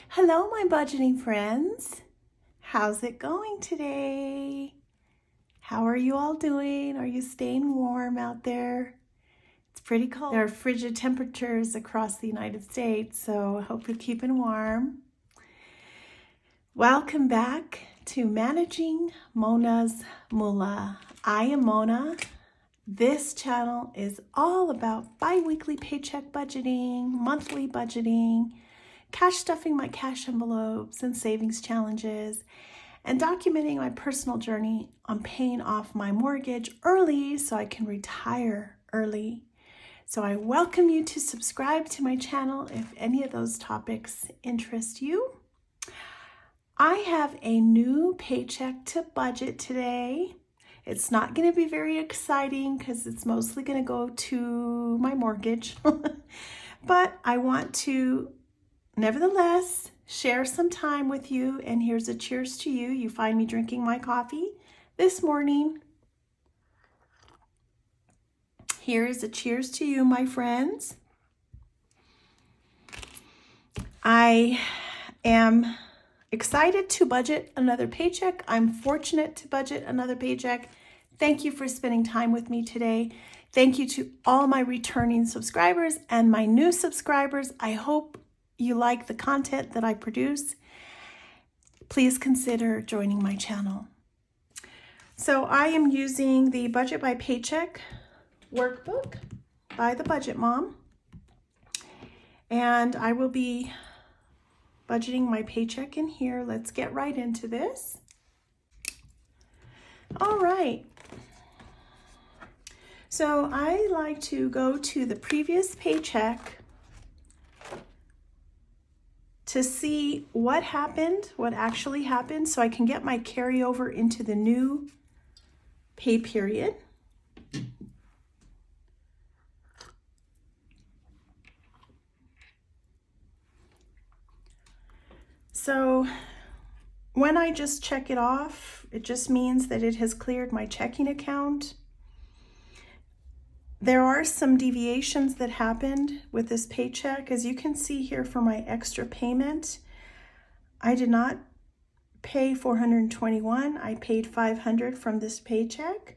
Hello, my budgeting friends. How's it going today? How are you all doing? Are you staying warm out there? It's pretty cold. There are frigid temperatures across the United States, so I hope you're keeping warm. Welcome back to Managing Mona's Moolah. I am Mona. This channel is all about bi-weekly paycheck budgeting, monthly budgeting, cash stuffing my cash envelopes and savings challenges, and documenting my personal journey on paying off my mortgage early so I can retire early. So I welcome you to subscribe to my channel if any of those topics interest you. I have a new paycheck to budget today. It's not going to be very exciting because it's mostly going to go to my mortgage, but I want to nevertheless share some time with you, and here's a cheers to you. You find me drinking my coffee this morning. Here is a cheers to you, my friends. I am excited to budget another paycheck. I'm fortunate to budget another paycheck. Thank you for spending time with me today. Thank you to all my returning subscribers and my new subscribers. I hope you like the content that I produce. Please consider joining my channel. So I am using the Budget by Paycheck workbook by the Budget Mom, and I will be budgeting my paycheck in here. Let's get right into this. All right. So I like to go to the previous paycheck to see what happened, what actually happened, so I can get my carryover into the new pay period. So when I just check it off, it just means that it has cleared my checking account. There are some deviations that happened with this paycheck. As you can see here for my extra payment, I did not pay $421. I paid $500 from this paycheck.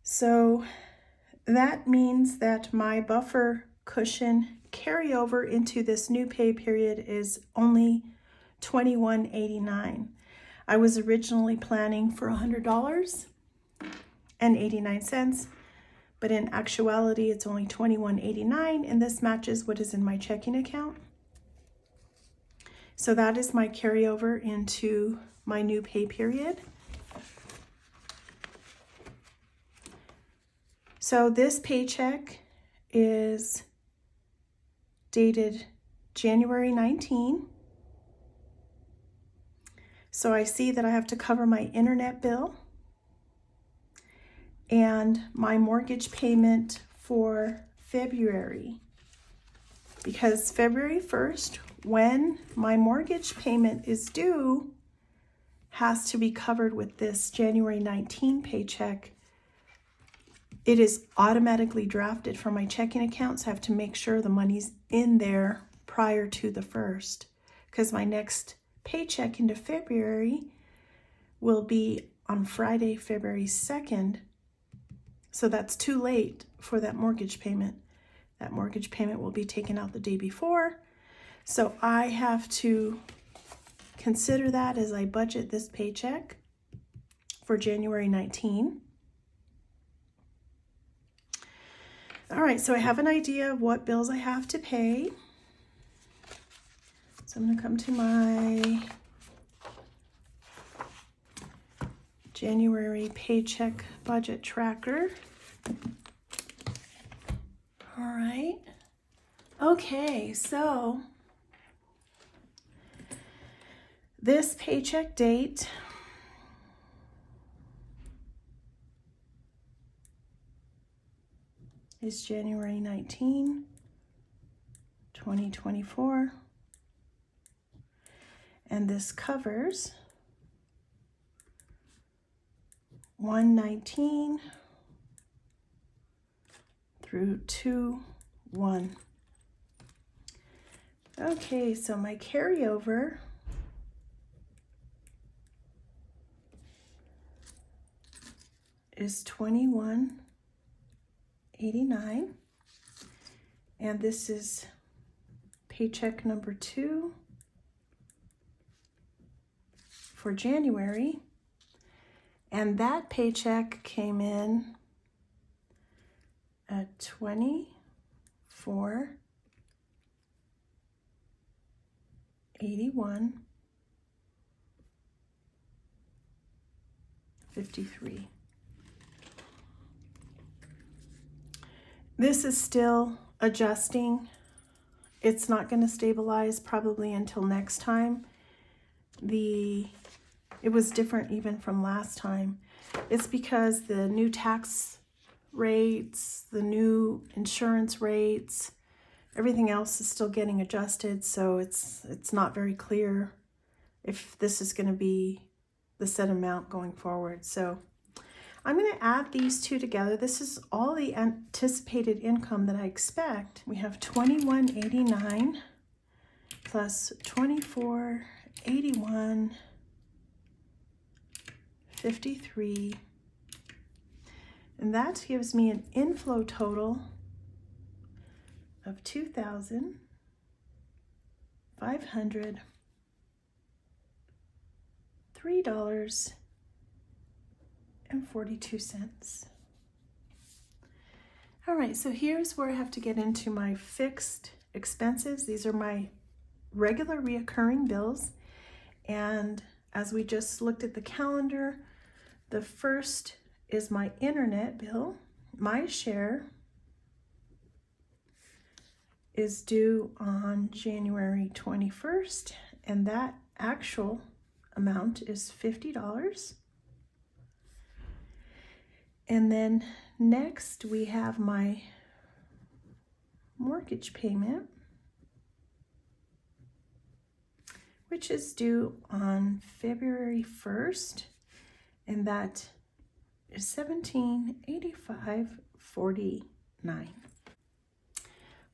So that means that my buffer cushion carryover into this new pay period is only $21.89. I was originally planning for $100.89, but in actuality it's only $21.89, and this matches what is in my checking account. So that is my carryover into my new pay period. So this paycheck is dated January 19. So I see that I have to cover my internet bill and my mortgage payment for February, because February 1st, when my mortgage payment is due, has to be covered with this January 19 paycheck. It is automatically drafted from my checking account, so I have to make sure the money's in there prior to the 1st, because my next paycheck into February will be on Friday, February 2nd. So that's too late for that mortgage payment. That mortgage payment will be taken out the day before. So I have to consider that as I budget this paycheck for January 19. All right, so I have an idea of what bills I have to pay. So I'm going to come to my January paycheck budget tracker. All right. Okay, so this paycheck date is January 19, 2024. And this covers 1/19 through 2/1. Okay, so my carryover is $21.89, and this is paycheck number 2 for January, and that paycheck came in at $24.81.53. This is still adjusting. It's not going to stabilize probably until next time. It was different even from last time. It's because the new tax rates, the new insurance rates, everything else is still getting adjusted, so it's not very clear if this is going to be the set amount going forward. So I'm going to add these two together. This is all the anticipated income that I expect. We have $21.89 plus $24.81.53, and that gives me an inflow total of $2,503.42. All right, so here's where I have to get into my fixed expenses. These are my regular reoccurring bills, and as we just looked at the calendar, the first is my internet bill. My share is due on January 21st, and that actual amount is $50. And then next we have my mortgage payment, which is due on February 1st, and that is $1785.49.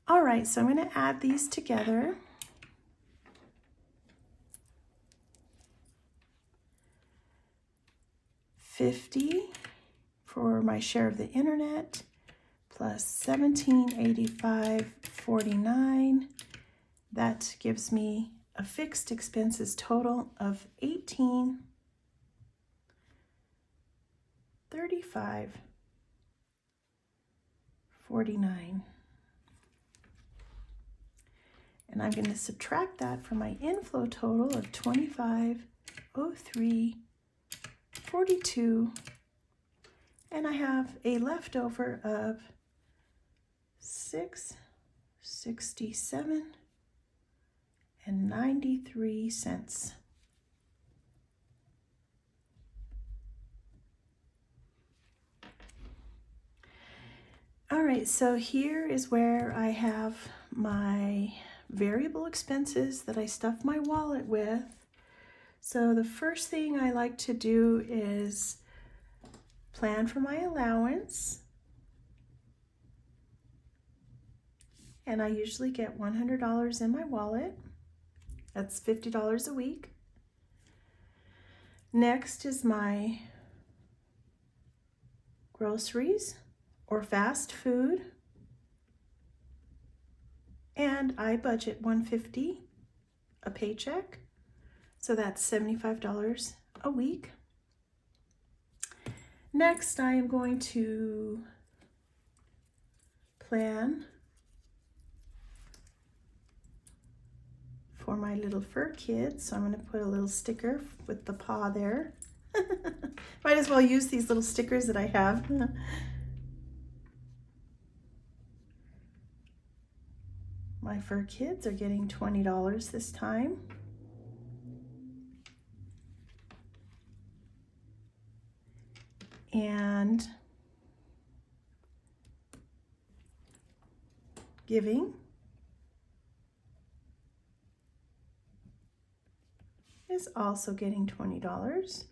All right, so I'm going to add these together. $50 for my share of the internet, plus $1785.49. That gives me a fixed expenses total of $1835.49. And I'm going to subtract that from my inflow total of $2503.42, and I have a leftover of $667.93. All right, so here is where I have my variable expenses that I stuff my wallet with. So the first thing I like to do is plan for my allowance. And I usually get $100 in my wallet. That's $50 a week. Next is my groceries or fast food. And I budget $150 a paycheck, so that's $75 a week. Next, I am going to plan for my little fur kids, so I'm going to put a little sticker with the paw there. Might as well use these little stickers that I have. My fur kids are getting $20 this time. And giving is also getting $20.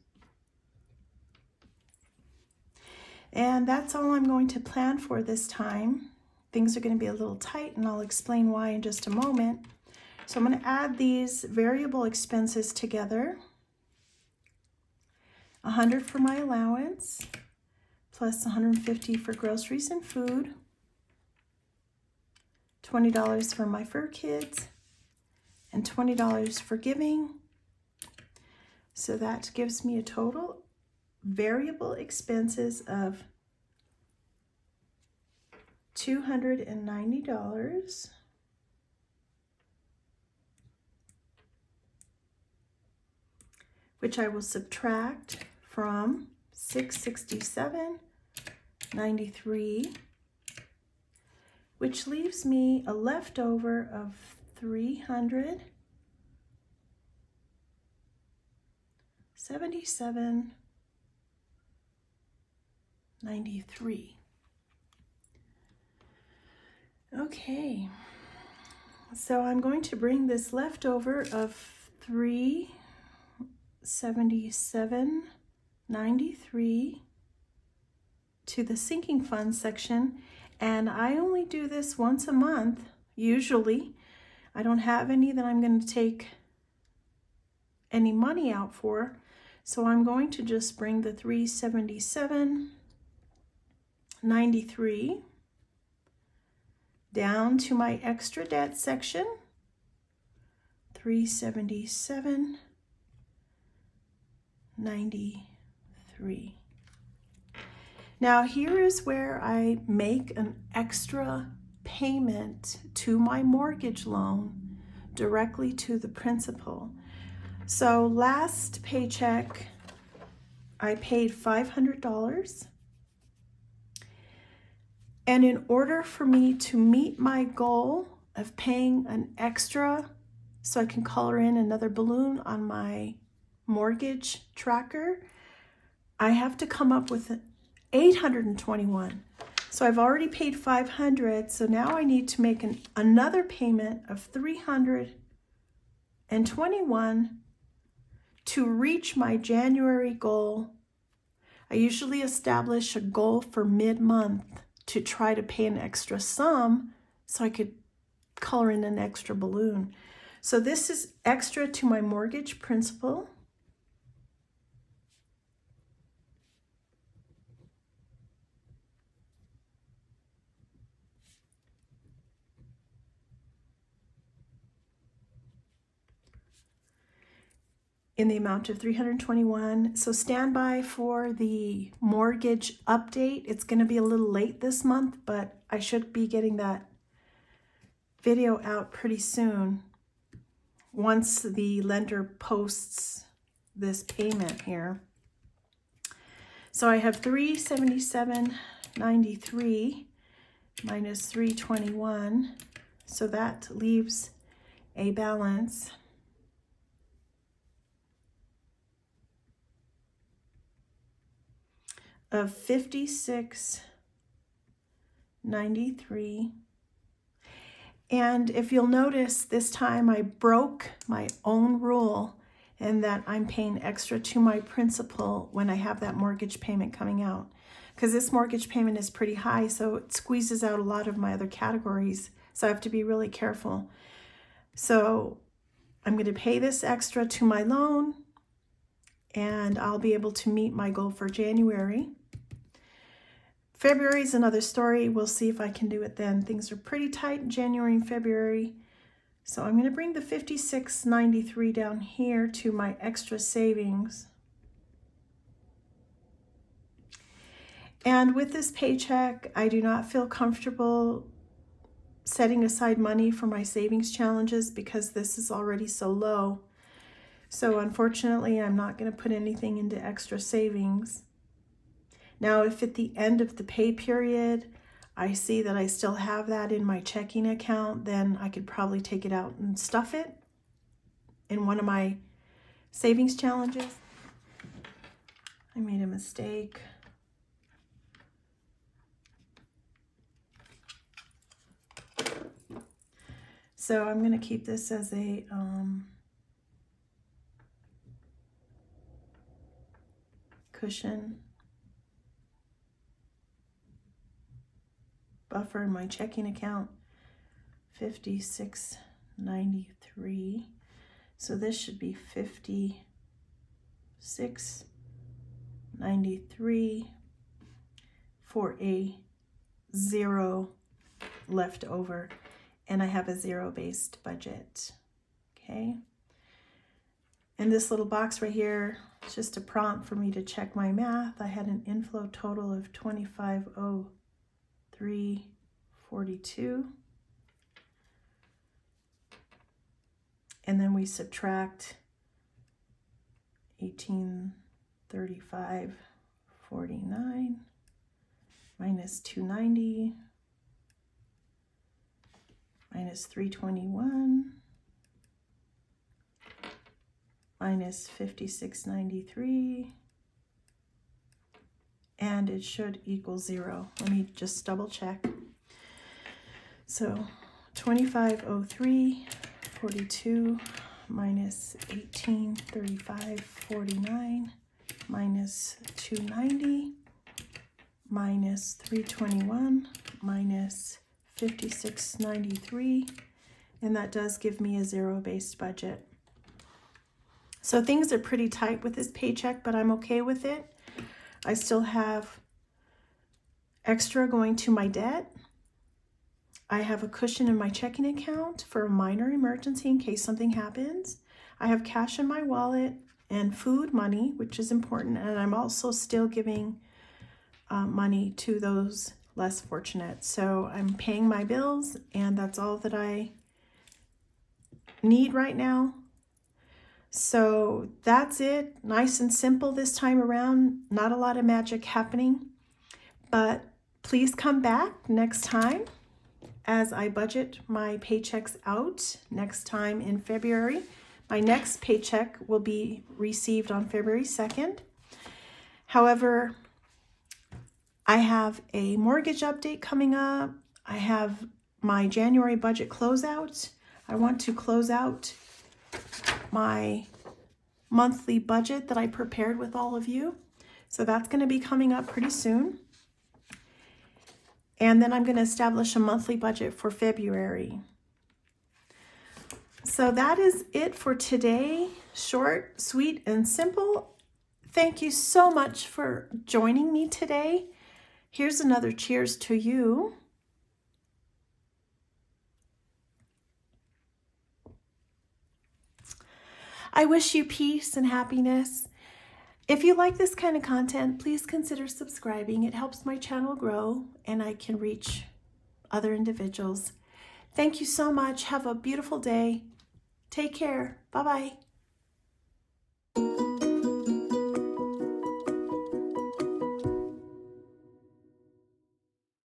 And that's all I'm going to plan for this time. Things are going to be a little tight, and I'll explain why in just a moment. So I'm going to add these variable expenses together. $100 for my allowance, plus $150 for groceries and food, $20 for my fur kids, and $20 for giving. So that gives me a total variable expenses of $290, which I will subtract from $667.93, which leaves me a leftover of $377.93. Okay, so I'm going to bring this leftover of $377.93 to the sinking fund section, and I only do this once a month usually. I don't have any that I'm going to take any money out for, so I'm going to just bring the $377.93 down to my extra debt section. $377.93. Now here is where I make an extra payment to my mortgage loan directly to the principal. So last paycheck, I paid $500. And in order for me to meet my goal of paying an extra so I can color in another balloon on my mortgage tracker, I have to come up with $821. So I've already paid $500, so now I need to make another payment of $321 to reach my January goal. I usually establish a goal for mid-month to try to pay an extra sum so I could color in an extra balloon. So this is extra to my mortgage principal. In the amount of $321. So stand by for the mortgage update. It's going to be a little late this month, but I should be getting that video out pretty soon once the lender posts this payment here. So I have $377.93 minus $321. So that leaves a balance of $56.93. And if you'll notice, this time I broke my own rule in that I'm paying extra to my principal when I have that mortgage payment coming out. Because this mortgage payment is pretty high, so it squeezes out a lot of my other categories. So I have to be really careful. So I'm going to pay this extra to my loan, and I'll be able to meet my goal for January. February is another story. We'll see if I can do it then. Things are pretty tight in January and February. So I'm going to bring the $56.93 down here to my extra savings. And with this paycheck, I do not feel comfortable setting aside money for my savings challenges because this is already so low. So unfortunately, I'm not going to put anything into extra savings. Now, if at the end of the pay period, I see that I still have that in my checking account, then I could probably take it out and stuff it in one of my savings challenges. I made a mistake. So I'm going to keep this as a cushion buffer in my checking account, $56.93. 93. So this should be 56.93 for a 0 left over, and I have a zero-based budget. Okay. And this little box right here, it's just a prompt for me to check my math. I had an inflow total of 2503.42. And then we subtract 1835.49 minus 290 minus 321 minus 56.93, and it should equal 0. Let me just double check. So 2503.42 minus 1835.49 minus 290 minus 321 minus 56.93, and that does give me a zero-based budget. So things are pretty tight with this paycheck, but I'm okay with it. I still have extra going to my debt. I have a cushion in my checking account for a minor emergency in case something happens. I have cash in my wallet and food money, which is important. And I'm also still giving money to those less fortunate. So I'm paying my bills, and that's all that I need right now. So that's it. Nice and simple this time around. Not a lot of magic happening, but please come back next time as I budget my paychecks out next time in February. My next paycheck will be received on February 2nd. However, I have a mortgage update coming up. I have my January budget closeout. I want to close out my monthly budget that I prepared with all of you. So that's going to be coming up pretty soon. And then I'm going to establish a monthly budget for February. So that is it for today. Short, sweet, and simple. Thank you so much for joining me today. Here's another cheers to you. I wish you peace and happiness. If you like this kind of content, please consider subscribing. It helps my channel grow and I can reach other individuals. Thank you so much. Have a beautiful day. Take care. Bye-bye.